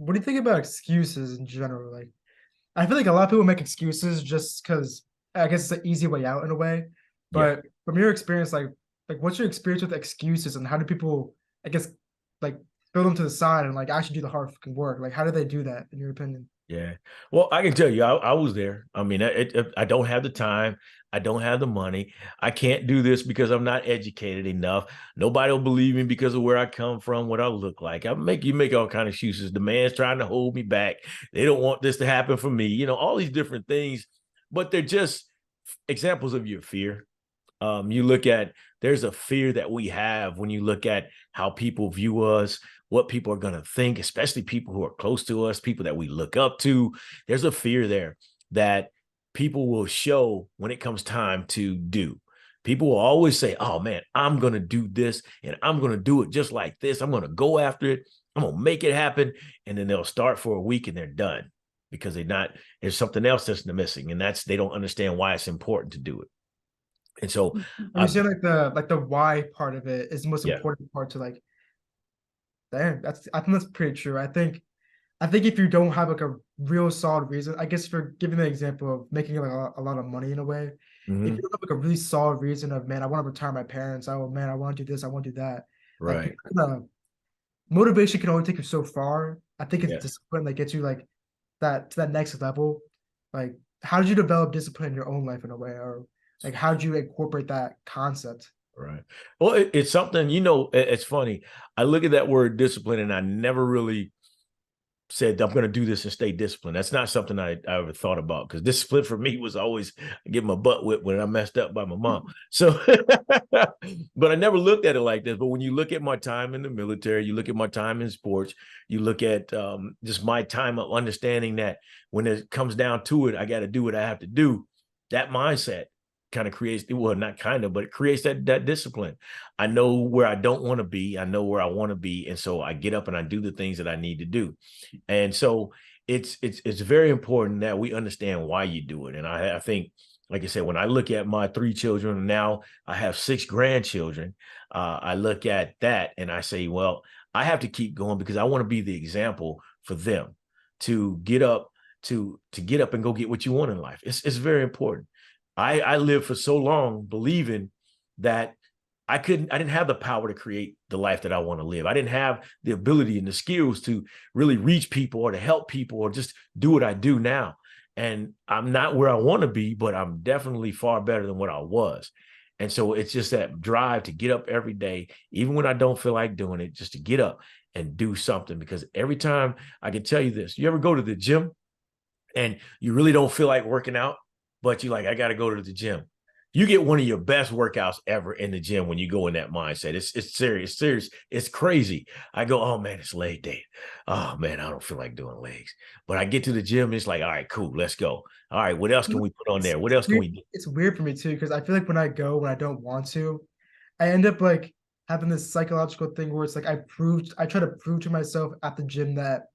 what do you think about excuses in general? Like, I feel like a lot of people make excuses just because I guess it's an easy way out in a way. Yeah. But from your experience, like what's your experience with excuses and how do people, I guess, like throw them to the side and like actually do the hard fucking work? Like, how do they do that in your opinion? Yeah. Well, I can tell you, I was there. I mean, I don't have the time. I don't have the money. I can't do this because I'm not educated enough. Nobody will believe me because of where I come from, what I look like. You make all kind of excuses. The man's trying to hold me back. They don't want this to happen for me. All these different things, but they're just examples of your fear. You look at there's a fear that we have when you look at how people view us, what people are going to think, especially people who are close to us, people that we look up to. There's a fear there that people will show when it comes time to do. People will always say, oh man, I'm going to do this and I'm going to do it just like this. I'm going to go after it. I'm going to make it happen. And then they'll start for a week and they're done because there's something else that's missing. And they don't understand why it's important to do it. And so, And you uh, say like the why part of it is the most yeah, important part to like, damn, I think that's pretty true. I think if you don't have like a real solid reason, I guess for giving the example of making like a lot of money in a way, if you mhm, don't have like a really solid reason of man, I want to retire my parents, oh man, I want to do this, I want to do that. Like right, motivation can only take you so far. I think it's yeah, discipline that gets you like that to that next level. Like, how did you develop discipline in your own life in a way, or like how did you incorporate that concept? right. Well, it's something, it's funny. I look at that word discipline and I never really said I'm going to do this and stay disciplined. That's not something I ever thought about because discipline for me was always get my butt whipped when I messed up by my mom. So, but I never looked at it like this. But when you look at my time in the military, you look at my time in sports, you look at just my time of understanding that when it comes down to it, I got to do what I have to do. That mindset kind of creates, well, not kind of, but it creates that discipline. I know where I don't want to be. I know where I want to be. And so I get up and I do the things that I need to do. And so it's very important that we understand why you do it. And I think, like I said, when I look at my 3 children, now I have 6 grandchildren, I look at that and I say, well, I have to keep going because I want to be the example for them to get up, to get up and go get what you want in life. It's very important. I lived for so long believing that I didn't have the power to create the life that I want to live. I didn't have the ability and the skills to really reach people or to help people or just do what I do now. And I'm not where I want to be, but I'm definitely far better than what I was. And so it's just that drive to get up every day, even when I don't feel like doing it, just to get up and do something. Because every time I can tell you this, you ever go to the gym and you really don't feel like working out, but you're like, I got to go to the gym. You get one of your best workouts ever in the gym when you go in that mindset. It's serious. It's crazy. I go, oh man, it's leg day. Oh man, I don't feel like doing legs. But I get to the gym, and it's like, all right, cool, let's go. All right, what else can we put on It's there? What it's else can weird. we do? It's weird for me too because I feel like when I go when I don't want to, I end up like having this psychological thing where it's like I try to prove to myself at the gym that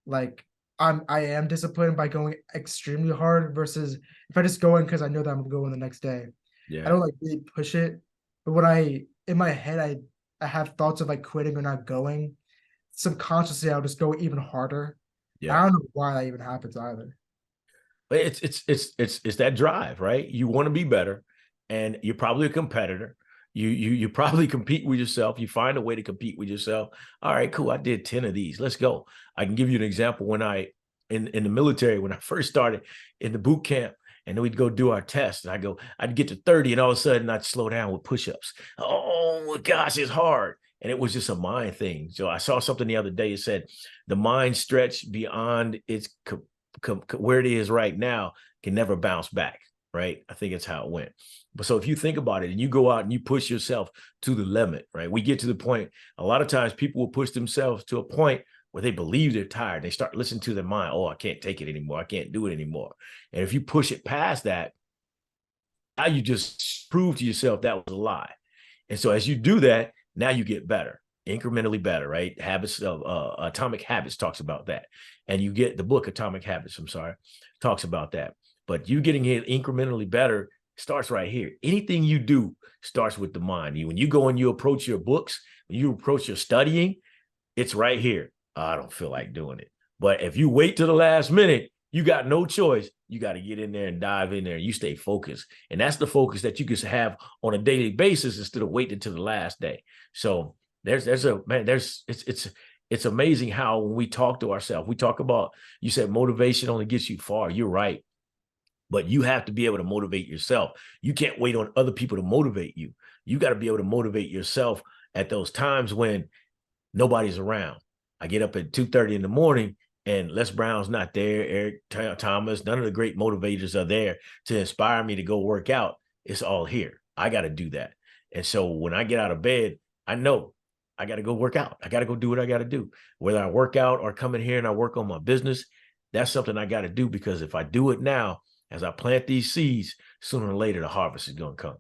like I am disciplined by going extremely hard versus if I just go in because I know that I'm gonna go in the next day. I Yeah, don't like really push it. But when I in my head I have thoughts of like quitting or not going, subconsciously I'll just go even harder. I yeah. don't know why that even happens either. But it's that drive, right? You want to be better, and you're probably a competitor. You probably compete with yourself. You find a way to compete with yourself. All right, cool. I did 10 of these. Let's go. I can give you an example when in the military, when I first started in the boot camp, and then we'd go do our test. And I'd get to 30, and all of a sudden I'd slow down with push-ups. Oh my gosh, it's hard. And it was just a mind thing. So I saw something the other day. It said the mind stretched beyond its where it is right now can never bounce back, right? I think it's how it went. But so if you think about it and you go out and you push yourself to the limit, right? We get to the point, a lot of times people will push themselves to a point where they believe they're tired. They start listening to their mind. Oh, I can't take it anymore. I can't do it anymore. And if you push it past that, now you just prove to yourself that was a lie. And so as you do that, now you get better, incrementally better, right? Habits of Atomic Habits talks about that. And you get the book Atomic Habits, I'm sorry, talks about that. But you getting it incrementally better starts right here. Anything you do starts with the mind. When you go and you approach your books, when you approach your studying, it's right here. I don't feel like doing it. But if you wait till the last minute, you got no choice. You got to get in there and dive in there. You stay focused. And that's the focus that you can have on a daily basis instead of waiting until the last day. So it's amazing how when we talk to ourselves, we talk about, you said motivation only gets you far. You're right. But you have to be able to motivate yourself. You can't wait on other people to motivate you. You got to be able to motivate yourself at those times when nobody's around. I get up at 2:30 in the morning and Les Brown's not there. Eric Thomas, none of the great motivators are there to inspire me to go work out. It's all here. I got to do that. And so when I get out of bed, I know I got to go work out. I got to go do what I got to do. Whether I work out or come in here and I work on my business, that's something I got to do, because if I do it now, as I plant these seeds, sooner or later, the harvest is going to come.